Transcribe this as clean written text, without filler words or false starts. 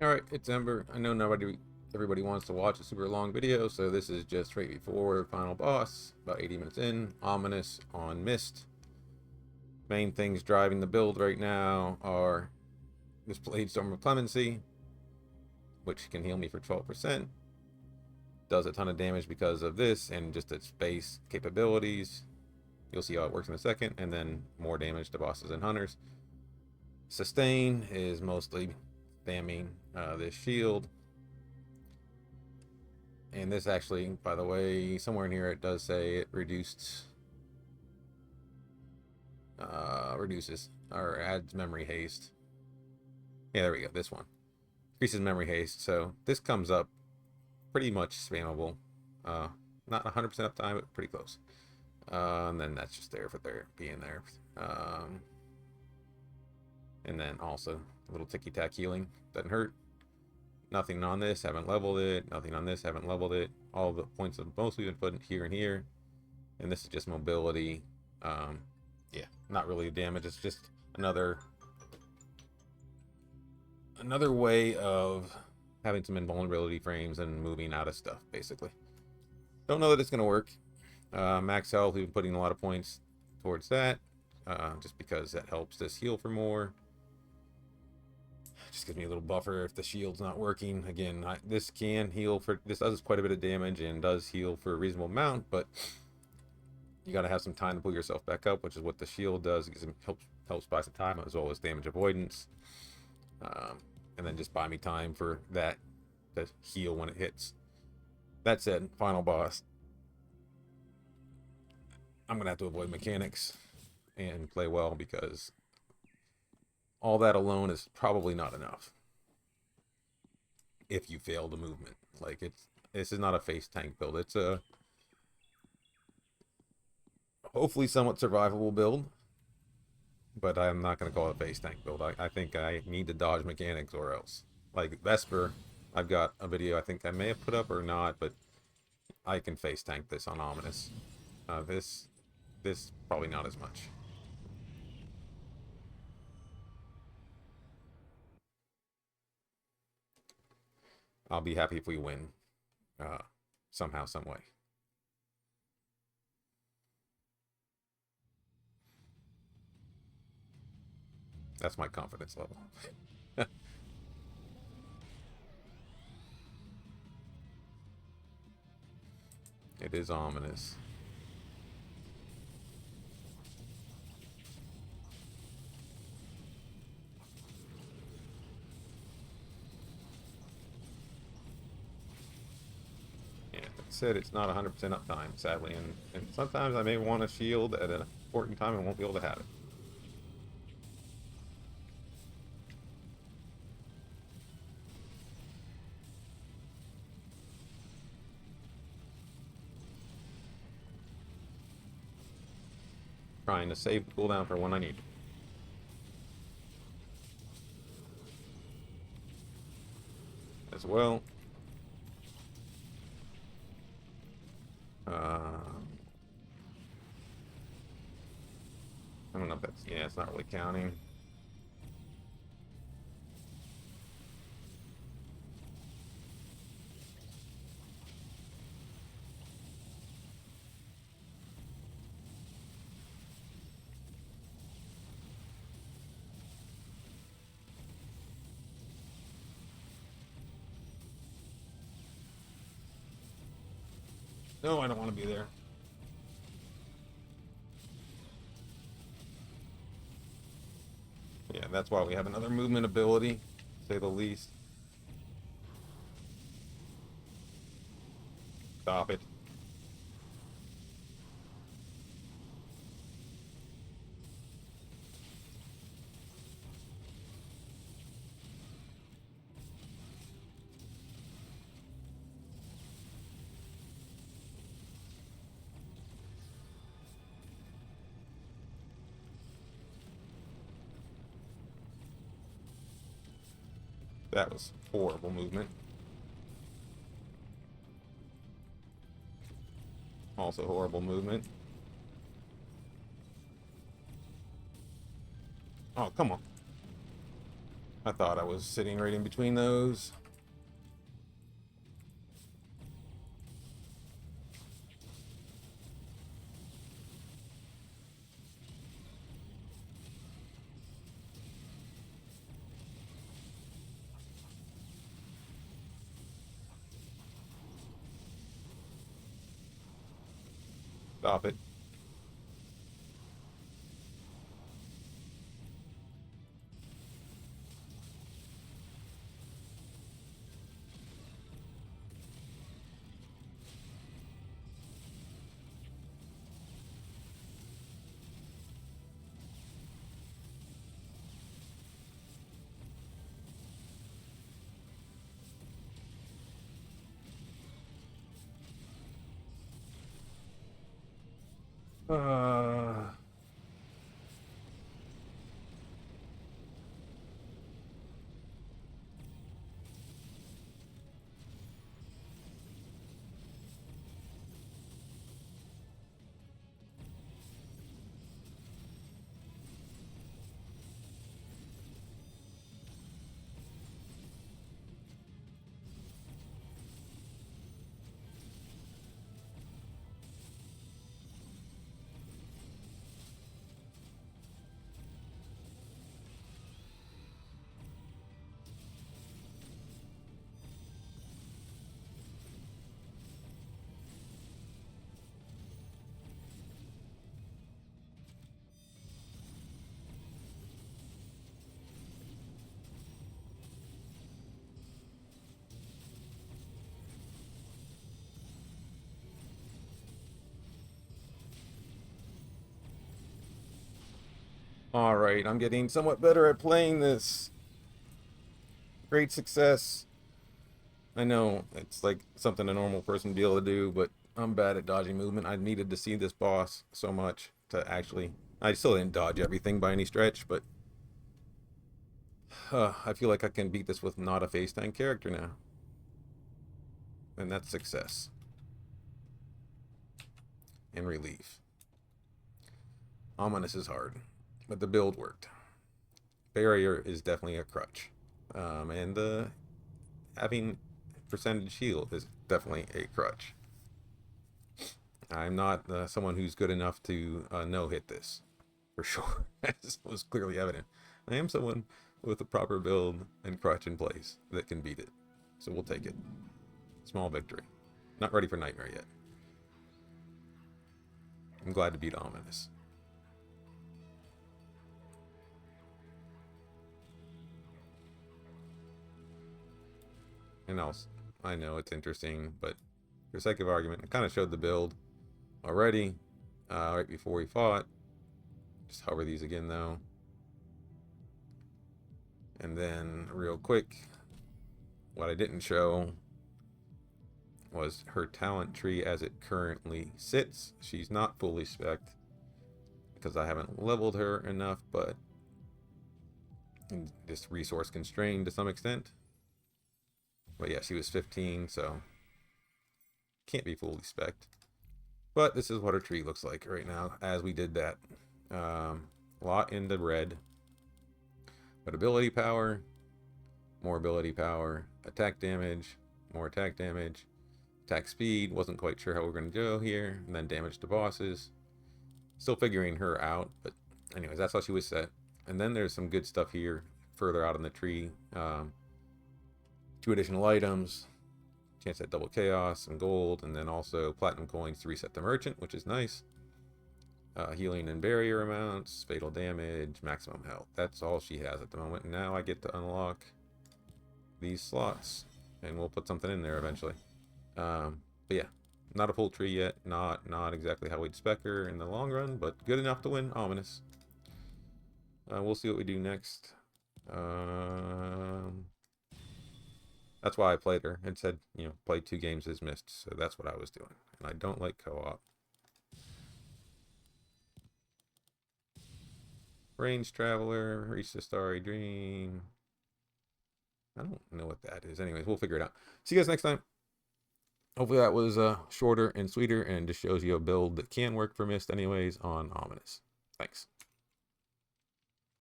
Alright, it's Ember. I know everybody wants to watch a super long video, so this is just right before final boss, about 80 minutes in, Ominous on Mist. Main things driving the build right now are this Blade Storm of Clemency, which can heal me for 12%. Does a ton of damage because of this and just its base capabilities. You'll see how it works in a second, and then more damage to bosses and hunters. Sustain is mostly spamming this shield. And this actually, by the way, somewhere in here it does say it reduces or adds memory haste. Yeah, there we go, this one. Increases memory haste, so this comes up pretty much spammable. Not 100% uptime, but pretty close. And then that's just there for being there. And then also a little ticky-tack healing, doesn't hurt. Nothing on this, haven't leveled it. Nothing on this, haven't leveled it. All the points have mostly been put here and here. And this is just mobility. Yeah, not really damage. It's just another way of having some invulnerability frames and moving out of stuff, basically. Don't know that it's going to work. Max health, we've been putting a lot of points towards that. Just because that helps this heal for more. Just gives me a little buffer if the shield's not working. Again, this can heal for, this does quite a bit of damage and does heal for a reasonable amount, but you got to have some time to pull yourself back up, which is what the shield does. It helps buy some time, as well as damage avoidance, and then just buy me time for that to heal when it hits. That said, final boss, I'm gonna have to avoid mechanics and play well, because all that alone is probably not enough if you fail the movement. Like, this is not a face tank build. It's a hopefully somewhat survivable build, but I'm not going to call it a face tank build. I think I need to dodge mechanics or else. Like Vesper, I've got a video I think I may have put up or not, but I can face tank this on Ominous. This probably not as much. I'll be happy if we win somehow, some way. That's my confidence level. It is Ominous. Said it's not 100% uptime, sadly, and sometimes I may want a shield at an important time and won't be able to have it. Trying to save the cooldown for when I need it. As well. I don't know if that's, yeah, it's not really counting. No, I don't want to be there. Yeah, that's why we have another movement ability, to say the least. Stop it. That was horrible movement. Also horrible movement. Oh, come on. I thought I was sitting right in between those. Stop it. Uh, all right, I'm getting somewhat better at playing this. Great success. I know it's like something a normal person would be able to do, but I'm bad at dodging movement. I needed to see this boss so much to actually. I still didn't dodge everything by any stretch, but I feel like I can beat this with not a face tank character now. And that's success. And relief. Ominous is hard, but the build worked. Barrier is definitely a crutch. And having percentage heal is definitely a crutch. I'm not someone who's good enough to no-hit this, for sure. As was clearly evident. I am someone with a proper build and crutch in place that can beat it. So we'll take it. Small victory. Not ready for Nightmare yet. I'm glad to beat Ominous. And else, I know it's interesting, but for sake of argument, I kind of showed the build already right before we fought. Just hover these again though. And then real quick, what I didn't show was her talent tree as it currently sits. She's not fully spec'd because I haven't leveled her enough, but just resource constrained to some extent. But yeah, she was 15, so can't be fully spec'd. But this is what her tree looks like right now as we did that. A lot into red. But ability power, more ability power, attack damage, more attack damage, attack speed, wasn't quite sure how we're going to go here, and then damage to bosses. Still figuring her out, but anyways, that's how she was set. And then there's some good stuff here further out in the tree. 2 additional items, chance at double chaos, some gold, and then also platinum coins to reset the merchant, which is nice. Healing and barrier amounts, fatal damage, maximum health. That's all she has at the moment. Now I get to unlock these slots, and we'll put something in there eventually. But yeah, not a full tree yet. Not exactly how we'd spec her in the long run, but good enough to win Ominous. We'll see what we do next. That's why I played her and said, you know, play 2 games as missed. So that's what I was doing, and I don't like co-op. Range Traveler, Reach the Starry Dream. I don't know what that is. Anyways, we'll figure it out. See you guys next time. Hopefully that was shorter and sweeter and just shows you a build that can work for Mist anyways on Ominous. Thanks.